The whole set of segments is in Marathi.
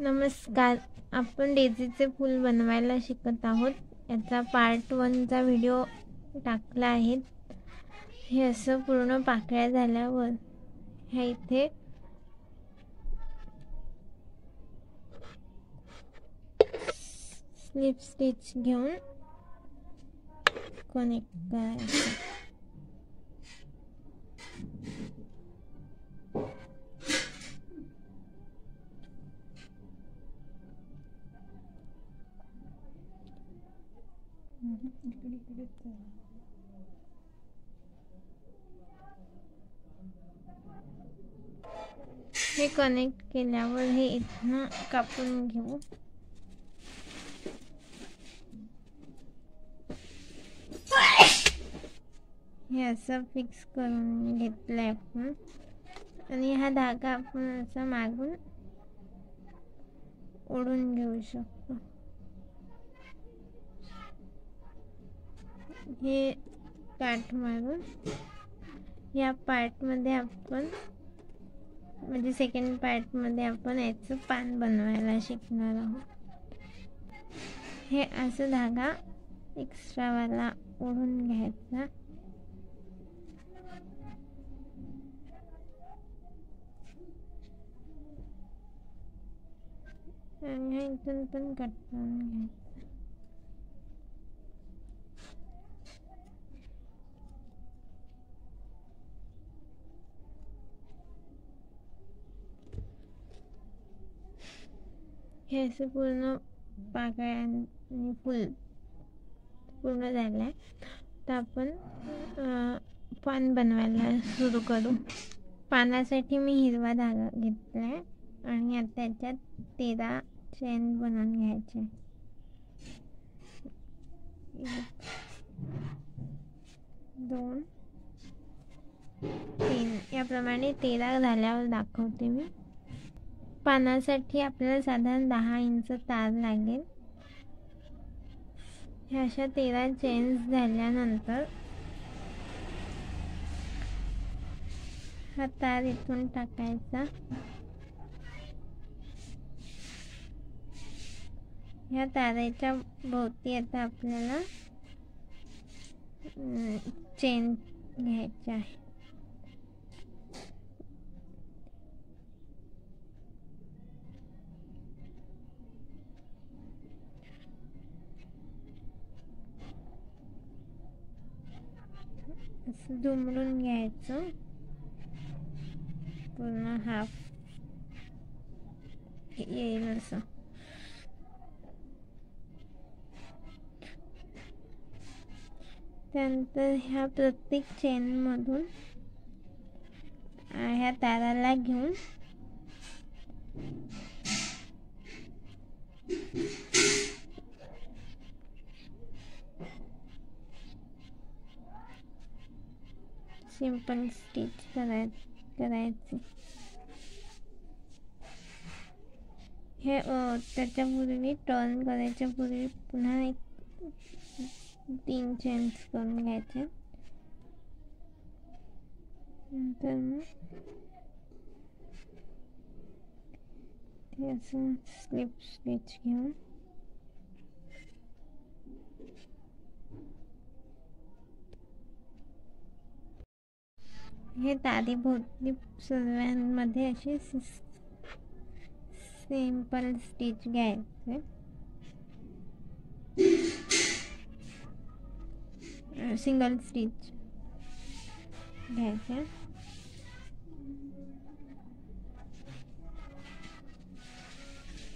नमस्कार. आपण डेझीचे फूल बनवायला शिकत आहोत. याचा पार्ट 1चा व्हिडिओ टाकला आहे. हे असं पूर्ण पाकळ्या झाल्यावर ह्या इथे स्लिप स्टिच घेऊन कनेक्ट करायचं. हे कनेक्ट केल्यावर हे इथनं कापून घेऊ. हे असं फिक्स करून घेतलंय आपण आणि हा धागा आपण असा मागून ओढून घेऊ शकतो. हे काठ मारून या पार्टमध्ये आपण म्हणजे सेकंड पार्टमध्ये आपण याचं पान बनवायला शिकणार आहोत. हे असं धागा एक्स्ट्रावाला ओढून घ्यायचा आणि इथून पण कट करून घ्यायचं. हे असं पूर्ण पाकळ्या आणि फुल पूर्ण झालंय. तर आपण पान बनवायला सुरू करू. पानासाठी मी हिरवा धागा घेतलाय आणि आता त्याच्यात 13 चेन बनवून घ्यायचे. 1 2 3 याप्रमाणे 13 झाल्यावर दाखवते मी. पानासाठी आपल्याला साधारण 10 इंच तार लागेल. ह्या अशा 13 चेन्स झाल्यानंतर हा तार इथून टाकायचा. ह्या तारेच्या भोवती आता आपल्याला चेन घ्यायची आहे. असं दुमडून घ्यायचं पूर्ण हाफ येईल असं. त्यानंतर ह्या प्रत्येक चेन मधून ह्या ताराला घेऊन सिंपल स्टिच करायची. हे त्याच्यापूर्वी टर्न करायच्या पूर्वी पुन्हा एक 3 चेन्स करून घ्यायचे. नंतर मग ते असं स्लिप स्टिच घेऊन हे तारेभोवती सर्वांमध्ये असे सिंपल स्टिच घ्यायचे. सिंगल स्टिच घ्यायचे.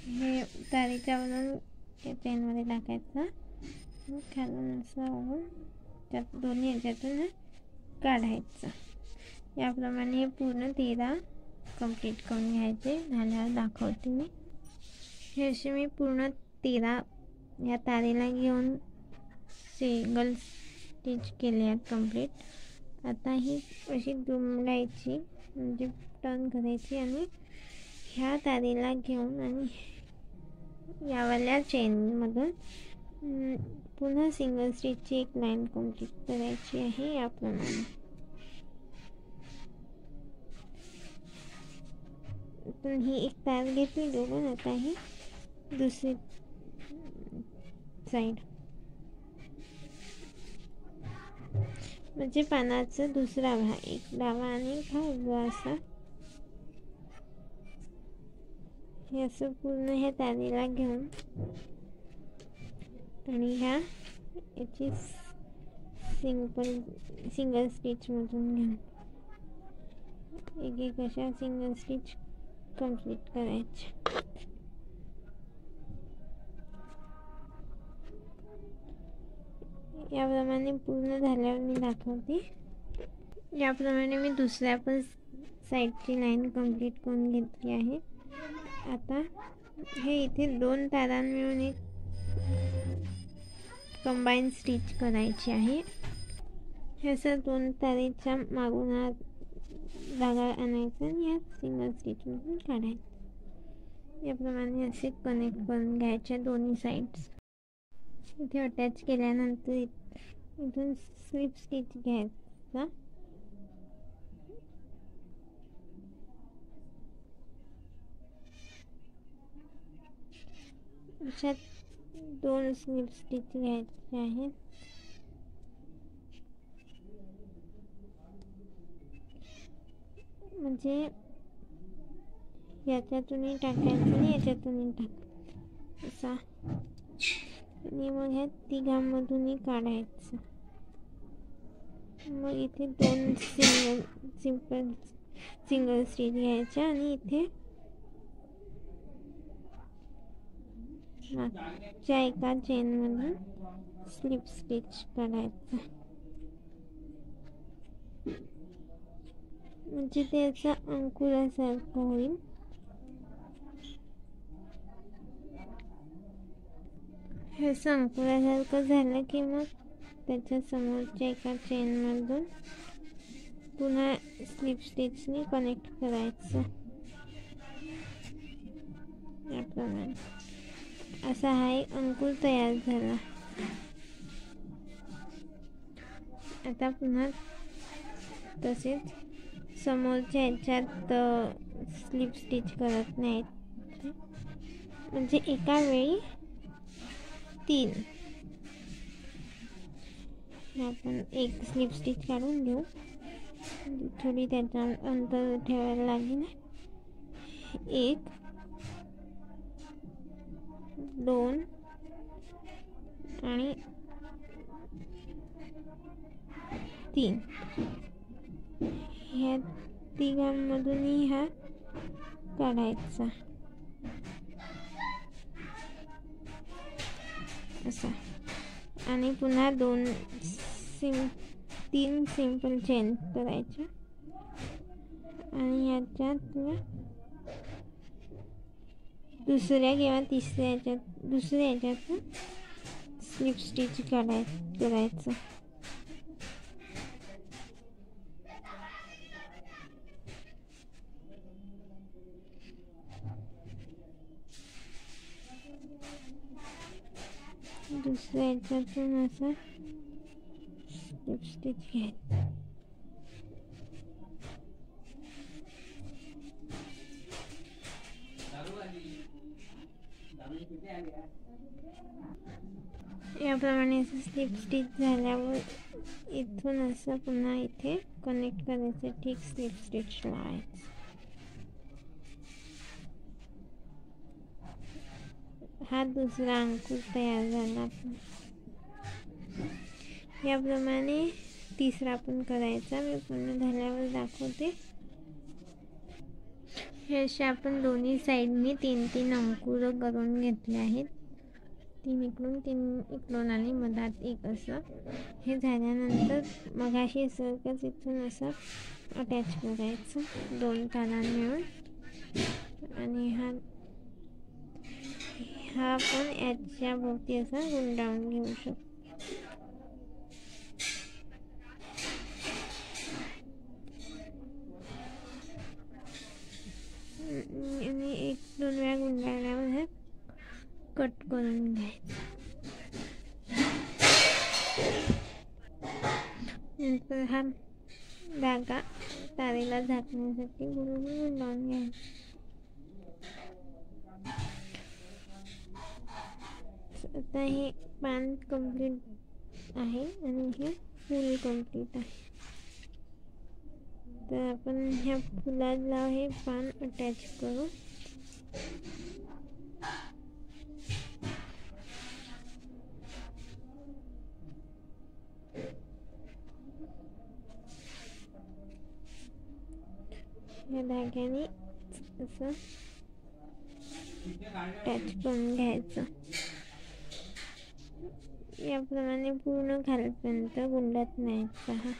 हे तारेच्या वरून चेनमध्ये टाकायचं. खालून असं ओढून त्यात दोन्ही ह्याच्यातून काढायचं. याप्रमाणे हे पूर्ण 13 कंप्लीट करून घ्यायचे. झाल्यावर दाखवते मी. हे असे मी पूर्ण 13 या तारेला घेऊन सिंगल स्टिच केले आहेत कंप्लीट. आता ही अशी दुमडायची म्हणजे टर्न करायची आणि ह्या तारेला घेऊन आणि यावाल्या चेनमधून पुन्हा सिंगल स्टिचची एक लाईन कंप्लीट करायची आहे याप्रमाणे. पण ही एक तार घेतली दोघं. आता ही दुसरी साईड, म्हणजे पानाचा दुसरा भाग, एक डावा आणि एक हा उजवा असा. हे असं पूर्ण ह्या तारीला घेऊन आणि ह्या याची सिंगल स्टिचमधून घेऊन एक अशा सिंगल स्टिच कंप्लीट करायच्या. याप्रमाणे पूर्ण झाल्यावर मी दाखवते. याप्रमाणे मी दुसऱ्या पण साईडची लाईन कंप्लीट करून घेतली आहे. आता हे इथे 2 तारा मिळून एक कंबाईन स्टिच करायची आहे. हे असं 2 तारेच्या मागून हा धागा आणायचा आणि या सिंगल स्टिचमधून काढायचं. याप्रमाणे असे कनेक्ट करून घ्यायचे दोन्ही साईड्स. इथे अटॅच केल्यानंतर इथून स्लिप स्टिच घ्यायचा. अशा 2 स्लिप स्टिच घ्यायचे आहेत. म्हणजे याच्यातूनही टाकायचं आणि याच्यातूनही टाकायचं असा. आणि मग ह्या तिघांमधूनही काढायचं. मग इथे 2 सिंगल स्टिच घ्यायच्या आणि इथे मागच्या एका चेनमधून स्लिप स्टिच काढायचं. म्हणजे ते असं अंकुरासारखं होईल. हे असं अंकुरासारखं झालं की मग त्याच्या समोरच्या एका चेनमधून पुन्हा स्लिप स्टिचनी कनेक्ट करायचं. याप्रमाणे असा हा एक अंकुर तयार झाला. आता पुन्हा तसेच समोरच्या ह्याच्यात स्लिप स्टिच करत नाहीत. म्हणजे एका वेळी 3. आपण एक स्लिप स्टिच काढून घेऊ. थोडी त्याच्या अंतर ठेवायला लागेल. 1 2 आणि 3. ह्या तिघांमधूनही हा काढायचा असा. आणि पुन्हा 3 सिंपल चेन करायच्या आणि याच्यात दुसऱ्या किंवा तिसऱ्या ह्याच्यात स्लिप स्टिच करायचं. दुसऱ्या ह्याच्यातून असं स्लिप स्टिच घ्यायचं. याप्रमाणे असं स्लिप स्टिच झाल्यावर इथून असं पुन्हा इथे कनेक्ट करायचं. ठीक स्लिप स्टिच लावायचं. हा दुसरा अंकुर तयार झाला. याप्रमाणे तिसरा पण करायचा. मी पूर्ण झाल्यावर दाखवते. हे असे आपण दोन्ही साईडनी 3-3 अंकुर करून घेतले आहेत. 3 इकडून 3 इकडून आणि मधात एक असं. हे झाल्यानंतर मगाशी सारखंच इथून असं अटॅच करायचं 2 तारा मिळून. आणि हा आपण याच्या भोवती असा गुंडाळून घेऊ शकतो. आणि 1-2 वेळा गुंडाळल्यावर हे कट करून घ्यायचं. नंतर हा धागा तारेला झाकण्यासाठी गुंडाळून घ्यायचा. आता हे पान कंप्लीट आहे आणि हे फूल कंप्लीट आहे. तर आपण ह्या फुलाला हे पान अटॅच करू. या धाग्याने असं अटॅच करून घ्यायचं. याप्रमाणे पूर्ण खालपर्यंत गुंडात न्यायचा.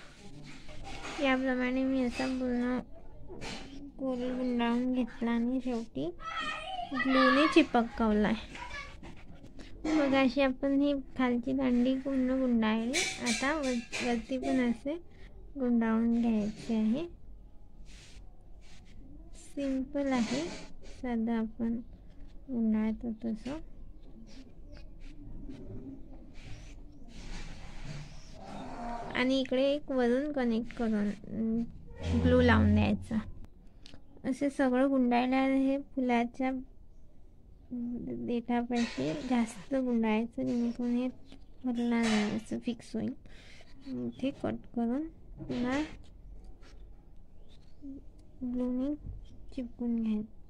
याप्रमाणे मी असा पूर्ण गोल गुंडाळून घेतला आणि शेवटी ग्लूने चिपकवलाय. मग अशी आपण ही खालची दांडी पूर्ण गुंडाळली. आता वरती पण असे गुंडाळून घ्यायचे आहे. सिंपल आहे, साधं आपण गुंडाळतो तसं. आणि इकडे एक वरून कनेक्ट करून ग्लू लावून द्यायचा. असे सगळं गुंडाळल्या हे फुलाच्या देठापाशी जास्त गुंडाळायचं, जेणेकरून हे हलणार नाही, असं फिक्स होईल. इथे कट करून पुन्हा ग्लूने चिपकून घ्यायचं.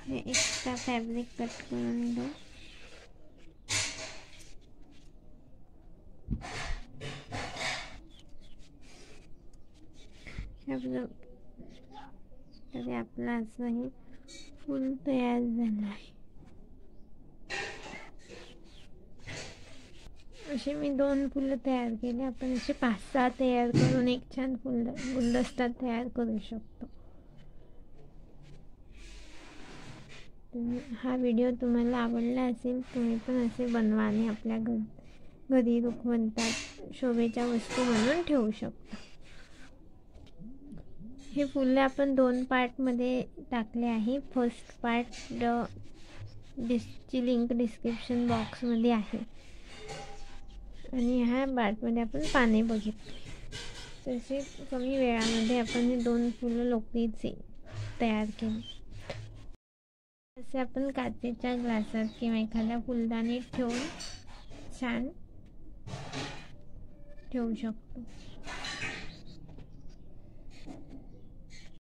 हे एक्स्ट्रा फॅब्रिक कट करून दो. तरी आपलं असं हे फूल तयार झालं आहे. असे मी 2 फुलं तयार केले. आपण असे 5-6 तयार करून एक छान गुलदस्ता तयार करू शकतो. हा व्हिडिओ तुम्हाला आवडला असेल, तुम्ही पण असे बनवा आणि आपल्या घरी रुखवंतात शोभेच्या वस्तू म्हणून ठेवू शकता. हे फुलं आपण 2 पार्टमध्ये टाकले आहे. फर्स्ट पार्ट ची लिंक डिस्क्रिप्शन बॉक्समध्ये आहे आणि ह्या पार्टमध्ये आपण पाने बघितले. तसे कमी वेळामध्ये आपण हे 2 फुलं लोकरीचे तयार केले. असे आपण काचेच्या ग्लासात किंवा एखाद्या फुलदाणीत ठेवून छान ठेवू शकतो.